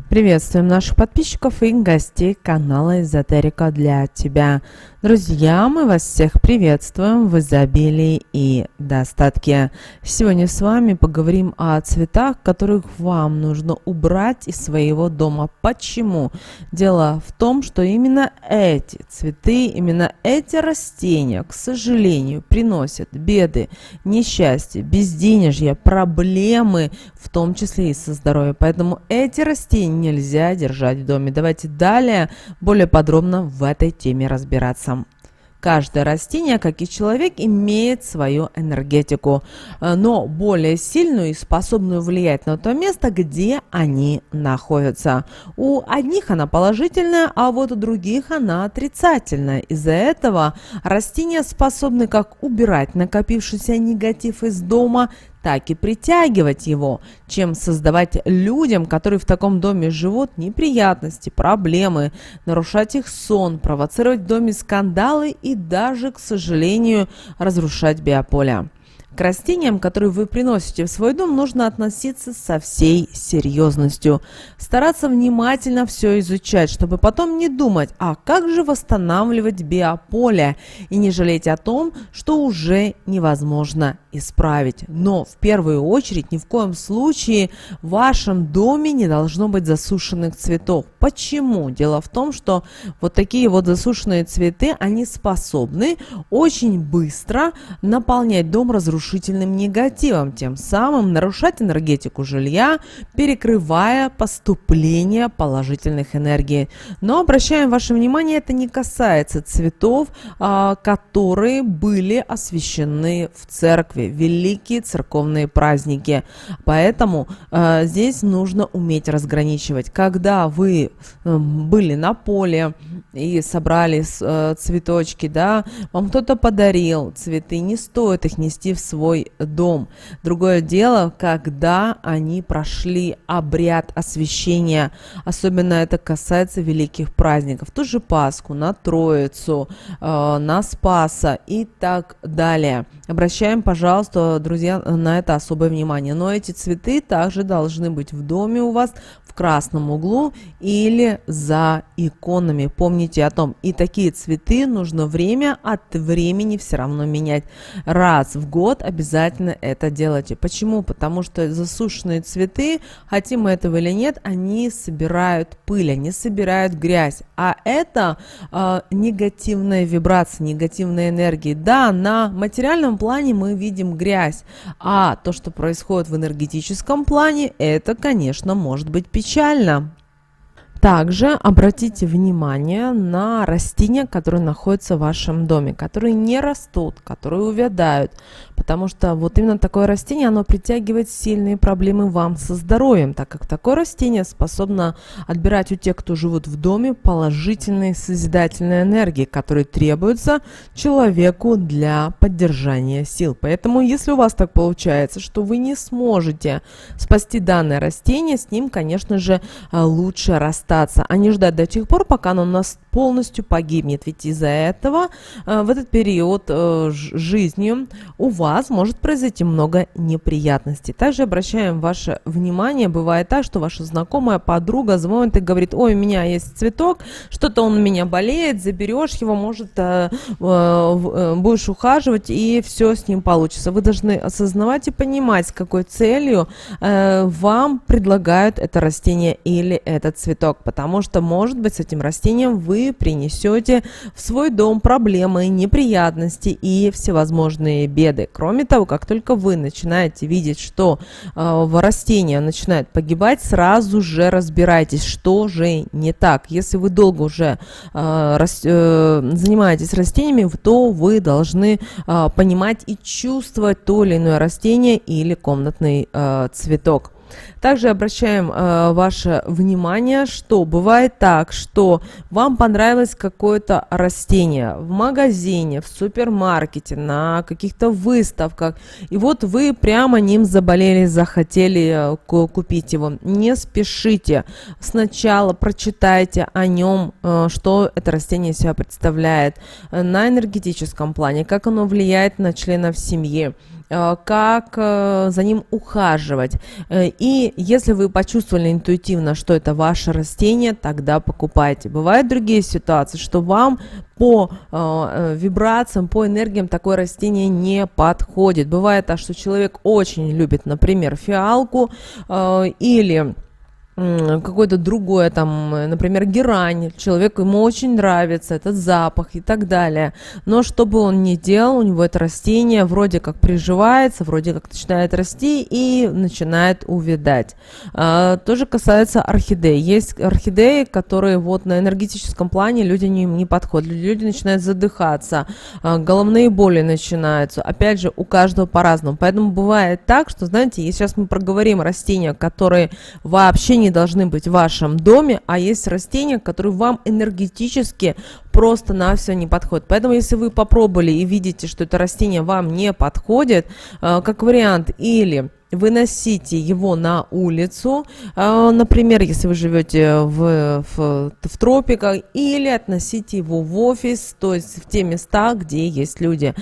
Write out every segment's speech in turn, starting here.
Приветствуем наших подписчиков и гостей канала Эзотерика для тебя. Друзья, мы вас всех приветствуем в изобилии и достатке. Сегодня с вами поговорим о цветах, которых вам нужно убрать из своего дома. Почему? Дело в том, что именно эти цветы, именно эти растения, к сожалению, приносят беды, несчастья, безденежье, проблемы, в том числе и со здоровьем. Поэтому эти растения нельзя держать в доме. Давайте далее более подробно в этой теме разбираться. Каждое растение, как и человек, имеет свою энергетику, но более сильную и способную влиять на то место, где они находятся. У одних она положительная, а вот у других она отрицательная. Из-за этого растения способны как убирать накопившийся негатив из дома, так и притягивать его, чем создавать людям, которые в таком доме живут, неприятности, проблемы, нарушать их сон, провоцировать в доме скандалы и даже, к сожалению, разрушать биополе. К растениям, которые вы приносите в свой дом, нужно относиться со всей серьезностью. Стараться внимательно все изучать, чтобы потом не думать, а как же восстанавливать биополе, и не жалеть о том, что уже невозможно исправить. Но в первую очередь ни в коем случае в вашем доме не должно быть засушенных цветов. Почему? Дело в том, что вот такие вот засушенные цветы, они способны очень быстро наполнять дом разрушительным негативом, тем самым нарушать энергетику жилья, перекрывая поступление положительных энергий. Но обращаем ваше внимание, это не касается цветов, которые были освящены в церкви, великие церковные праздники. Поэтому здесь нужно уметь разграничивать. Когда вы были на поле и собрали цветочки, да, вам кто-то подарил цветы, не стоит их нести в свой дом. Другое дело, когда они прошли обряд освящения, особенно это касается великих праздников, ту же Пасху, на Троицу, на Спаса и так далее. Обращаем, пожалуйста, друзья, на это особое внимание. Но эти цветы также должны быть в доме у вас в красном углу или за иконами. Помните о том, и такие цветы нужно время от времени все равно менять. Раз в год обязательно это делайте. Почему? Потому что засушенные цветы, хотим мы этого или нет, они собирают пыль, они собирают грязь. А это негативная вибрация, негативная энергия. Да, на материальном плане мы видим грязь, а то, что происходит в энергетическом плане, это, конечно, может быть печально. Также обратите внимание на растения, которые находятся в вашем доме, которые не растут, которые увядают, потому что вот именно такое растение, оно притягивает сильные проблемы вам со здоровьем, так как такое растение способно отбирать у тех, кто живут в доме, положительные созидательные энергии, которые требуются человеку для поддержания сил. Поэтому, если у вас так получается, что вы не сможете спасти данное растение, с ним, конечно же, лучше расстаться, а не ждать до тех пор, пока оно у нас полностью погибнет. Ведь из-за этого в этот период жизни у вас может произойти много неприятностей. Также обращаем ваше внимание, бывает так, что ваша знакомая подруга звонит и говорит: ой, у меня есть цветок, что-то он у меня болеет, заберешь его, может, будешь ухаживать, и все с ним получится. Вы должны осознавать и понимать, с какой целью вам предлагают это растение или этот цветок, потому что, может быть, с этим растением вы принесете в свой дом проблемы, неприятности и всевозможные беды. Кроме того, как только вы начинаете видеть, что растение начинает погибать, сразу же разбирайтесь, что же не так. Если вы долго уже занимаетесь растениями, то вы должны понимать и чувствовать то или иное растение или комнатный цветок. Также обращаем ваше внимание, что бывает так, что вам понравилось какое-то растение в магазине, в супермаркете, на каких-то выставках, и вот вы прямо ним заболели, захотели купить его. Не спешите. Сначала прочитайте о нем, что это растение из себя представляет на энергетическом плане, как оно влияет на членов семьи. как за ним ухаживать. И если вы почувствовали интуитивно, что это ваше растение, тогда покупайте. Бывают другие ситуации, что вам по вибрациям, по энергиям такое растение не подходит. Бывает так, что человек очень любит, например, фиалку или какое-то другое, там, например, герань, человеку ему очень нравится этот запах и так далее. Но что бы он ни делал, у него это растение вроде как приживается, вроде как начинает расти и начинает увядать. Тоже касается орхидей. Есть орхидеи, которые вот на энергетическом плане люди не подходят. Люди начинают задыхаться, головные боли начинаются. Опять же, у каждого по-разному. Поэтому бывает так, что, знаете, если сейчас мы проговорим растения, которые вообще не должны быть в вашем доме, а есть растения, которые вам энергетически просто-навсего не подходят. Поэтому, если вы попробовали и видите, что это растение вам не подходит, как вариант, или выносите его на улицу, например, если вы живете в тропиках, или относите его в офис, то есть в те места, где есть люди.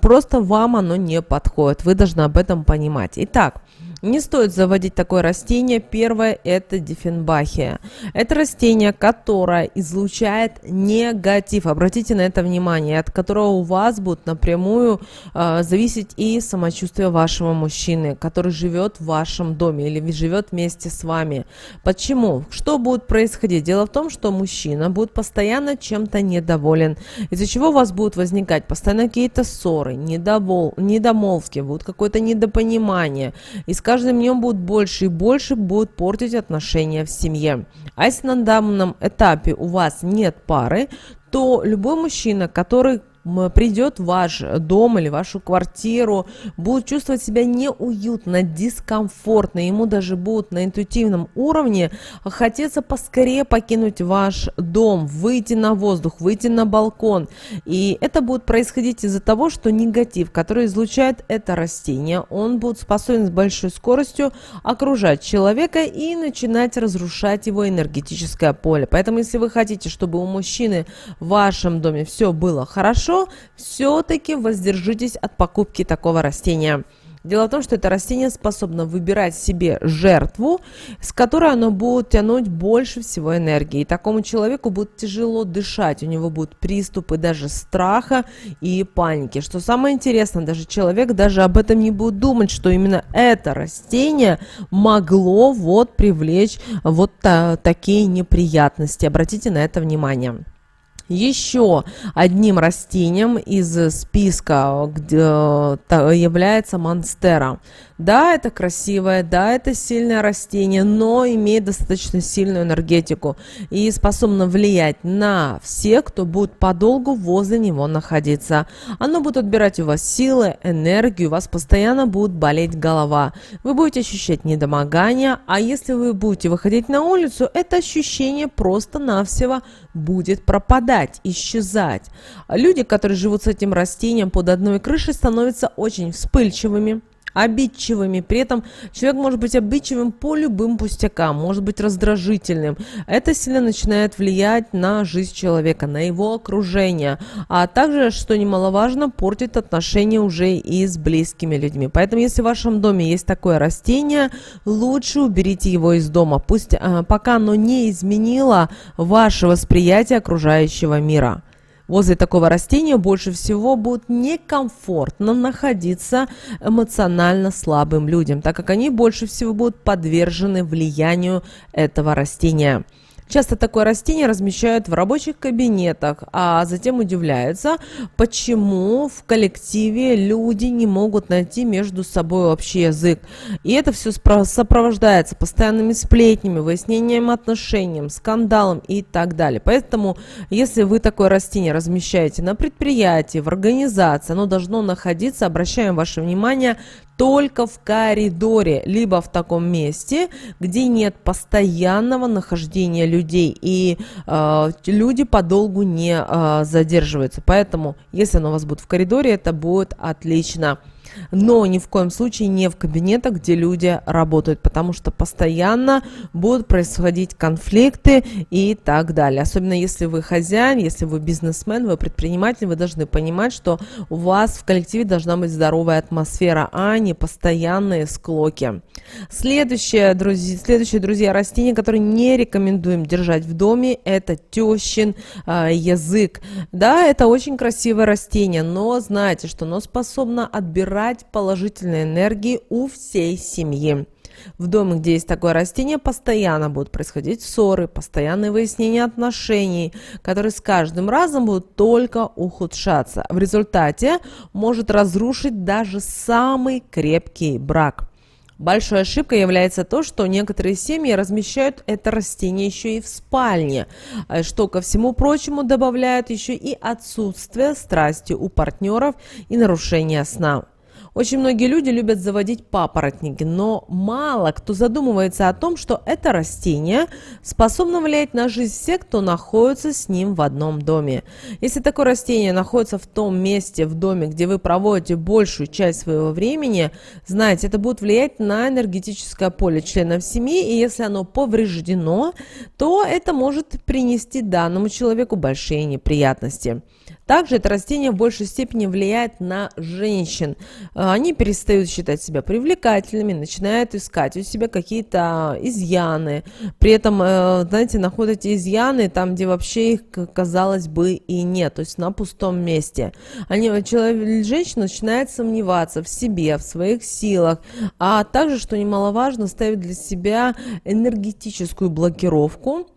Просто вам оно не подходит. Вы должны об этом понимать. Итак, не стоит заводить такое растение. Первое – это диффенбахия. Это растение, которое излучает негатив. Обратите на это внимание, от которого у вас будет напрямую зависеть и самочувствие вашего мужчины, который живет в вашем доме или живет вместе с вами. Почему? Что будет происходить? Дело в том, что мужчина будет постоянно чем-то недоволен, из-за чего у вас будут возникать постоянно какие-то ссоры, недомолвки, будет какое-то недопонимание. И с каждым днем будут больше и больше будут портить отношения в семье. А если на данном этапе у вас нет пары, то любой мужчина, который придет в ваш дом или вашу квартиру, будет чувствовать себя неуютно, дискомфортно, ему даже будут на интуитивном уровне хотеться поскорее покинуть ваш дом, выйти на воздух, выйти на балкон. И это будет происходить из-за того, что негатив, который излучает это растение, он будет способен с большой скоростью окружать человека и начинать разрушать его энергетическое поле. Поэтому, если вы хотите, чтобы у мужчины в вашем доме все было хорошо, все-таки воздержитесь от покупки такого растения. Дело в том, что это растение способно выбирать себе жертву, с которой оно будет тянуть больше всего энергии. И такому человеку будет тяжело дышать, у него будут приступы даже страха и паники. Что самое интересное, даже человек даже об этом не будет думать, что именно это растение могло вот привлечь вот такие неприятности. Обратите на это внимание. Еще одним растением из списка является монстера. Да, это красивое, да, это сильное растение, но имеет достаточно сильную энергетику и способно влиять на всех, кто будет подолгу возле него находиться. Оно будет отбирать у вас силы, энергию, у вас постоянно будет болеть голова. Вы будете ощущать недомогание, а если вы будете выходить на улицу, это ощущение просто-навсего будет пропадать, исчезать. Люди, которые живут с этим растением под одной крышей, становятся очень вспыльчивыми, обидчивыми. При этом человек может быть обидчивым по любым пустякам, может быть раздражительным. Это сильно начинает влиять на жизнь человека, на его окружение, а также, что немаловажно, портит отношения уже и с близкими людьми. Поэтому, если в вашем доме есть такое растение, лучше уберите его из дома, пусть пока оно не изменило ваше восприятие окружающего мира. Возле такого растения больше всего будет некомфортно находиться эмоционально слабым людям, так как они больше всего будут подвержены влиянию этого растения. Часто такое растение размещают в рабочих кабинетах, а затем удивляются, почему в коллективе люди не могут найти между собой общий язык. И это все сопровождается постоянными сплетнями, выяснением отношений, скандалом и так далее. Поэтому, если вы такое растение размещаете на предприятии, в организации, оно должно находиться, обращаем ваше внимание, только в коридоре, либо в таком месте, где нет постоянного нахождения людей, и люди подолгу не задерживаются. Поэтому, если оно у вас будет в коридоре, это будет отлично. Но ни в коем случае не в кабинетах, где люди работают, потому что постоянно будут происходить конфликты и так далее. Особенно если вы хозяин, если вы бизнесмен, вы предприниматель, вы должны понимать, что у вас в коллективе должна быть здоровая атмосфера, а не постоянные склоки. Следующее, друзья, растение, которое не рекомендуем держать в доме, это тещин язык. Да, это очень красивое растение, но знайте, что оно способно отбирать положительные энергии у всей семьи. В доме, где есть такое растение, постоянно будут происходить ссоры, постоянные выяснения отношений, которые с каждым разом будут только ухудшаться. В результате может разрушить даже самый крепкий брак. Большой ошибкой является то, что некоторые семьи размещают это растение еще и в спальне, что ко всему прочему добавляет еще и отсутствие страсти у партнеров и нарушение сна. Очень многие люди любят заводить папоротники, но мало кто задумывается о том, что это растение способно влиять на жизнь всех, кто находится с ним в одном доме. Если такое растение находится в том месте в доме, где вы проводите большую часть своего времени, знаете, это будет влиять на энергетическое поле членов семьи, и если оно повреждено, то это может принести данному человеку большие неприятности. Также это растение в большей степени влияет на женщин. Они перестают считать себя привлекательными, начинают искать у себя какие-то изъяны. При этом, знаете, находят эти изъяны там, где вообще их, казалось бы, и нет, то есть на пустом месте. Женщина начинает сомневаться в себе, в своих силах, а также, что немаловажно, ставить для себя энергетическую блокировку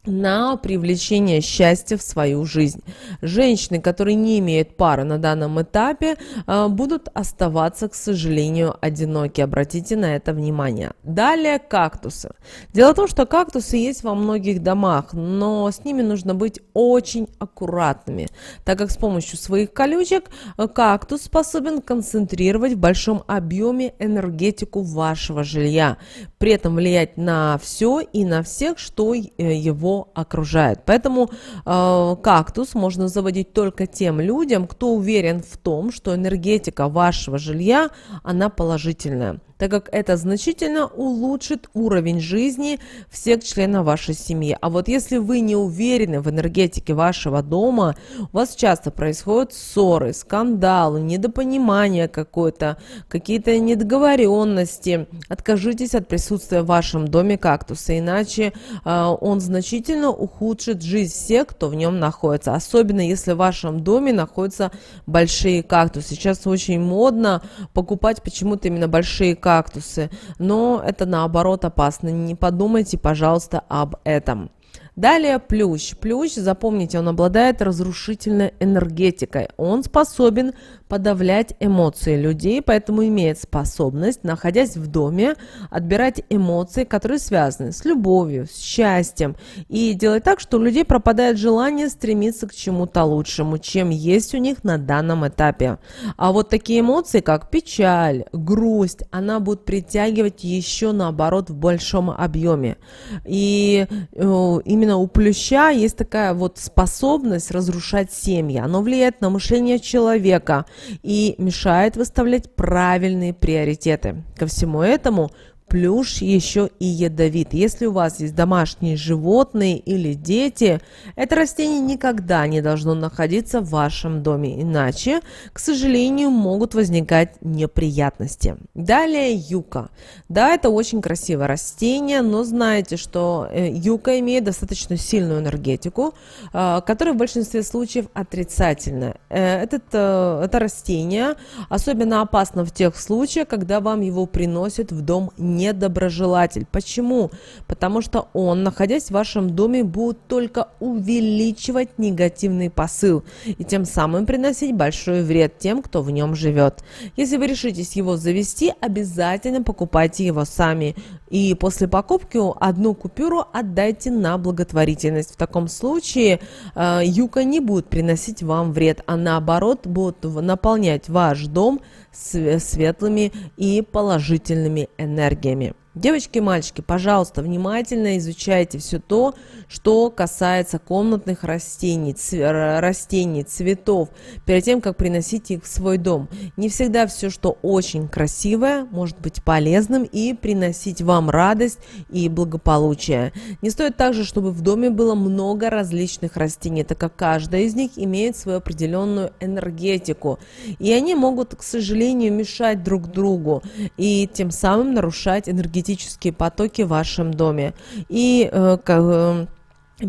на привлечение счастья в свою жизнь. Женщины, которые не имеют пары на данном этапе, будут оставаться, к сожалению, одиноки. Обратите на это внимание. Далее кактусы. Дело в том, что кактусы есть во многих домах, но с ними нужно быть очень аккуратными, так как с помощью своих колючек кактус способен концентрировать в большом объеме энергетику вашего жилья, при этом влиять на все и на всех, что его окружает. Поэтому кактус можно заводить только тем людям, кто уверен в том, что энергетика вашего жилья, она положительная, так как это значительно улучшит уровень жизни всех членов вашей семьи. А вот если вы не уверены в энергетике вашего дома, у вас часто происходят ссоры, скандалы, недопонимание какое-то, какие-то недоговоренности, откажитесь от присутствия в вашем доме кактуса, иначе он значительно ухудшит жизнь всех, кто в нем находится. Особенно если в вашем доме находятся большие кактусы. Сейчас очень модно покупать почему-то именно большие кактусы, но это наоборот опасно. Не подумайте, пожалуйста, об этом. Далее плющ. Плющ, запомните, он обладает разрушительной энергетикой. Он способен подавлять эмоции людей, поэтому имеет способность, находясь в доме, отбирать эмоции, которые связаны с любовью, с счастьем, и делать так, что у людей пропадает желание стремиться к чему-то лучшему, чем есть у них на данном этапе. А вот такие эмоции, как печаль, грусть, она будет притягивать еще наоборот в большом объеме. И именно у плюща есть такая вот способность разрушать семьи. Оно влияет на мышление человека и мешает выставлять правильные приоритеты. Ко всему этому плющ еще и ядовит. Если у вас есть домашние животные или дети, это растение никогда не должно находиться в вашем доме, иначе, к сожалению, могут возникать неприятности. Далее юка. Да, это очень красивое растение, но знаете, что юка имеет достаточно сильную энергетику, которая в большинстве случаев отрицательная. Это растение особенно опасно в тех случаях, когда вам его приносят в дом недоброжелатель. Почему? Потому что он, находясь в вашем доме, будет только увеличивать негативный посыл и тем самым приносить большой вред тем, кто в нем живет. Если вы решитесь его завести, обязательно покупайте его сами. И после покупки одну купюру отдайте на благотворительность. В таком случае юка не будет приносить вам вред, а наоборот будет наполнять ваш дом светлыми и положительными энергиями. Девочки и мальчики, пожалуйста, внимательно изучайте все то, что касается комнатных растений, цветов, перед тем, как приносить их в свой дом. Не всегда все, что очень красивое, может быть полезным и приносить вам радость и благополучие. Не стоит также, чтобы в доме было много различных растений, так как каждая из них имеет свою определенную энергетику. И они могут, к сожалению, мешать друг другу и тем самым нарушать энергетические потоки в вашем доме.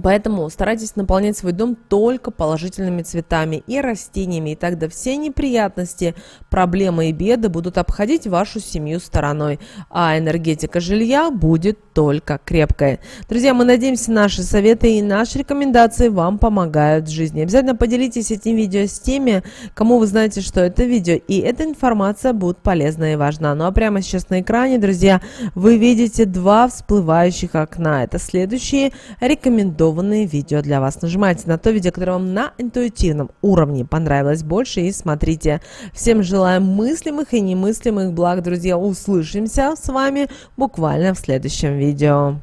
Поэтому старайтесь наполнять свой дом только положительными цветами и растениями, и тогда все неприятности, проблемы и беды будут обходить вашу семью стороной, а энергетика жилья будет только крепкая. Друзья, мы надеемся, наши советы и наши рекомендации вам помогают в жизни. Обязательно поделитесь этим видео с теми, кому вы знаете, что это видео, и эта информация будет полезна и важна. Ну а прямо сейчас на экране, друзья, вы видите два всплывающих окна. Это следующие рекомендации видео для вас. Нажимайте на то видео, которое вам на интуитивном уровне понравилось больше, и смотрите. Всем желаем мыслимых и немыслимых благ, друзья. Услышимся с вами буквально в следующем видео.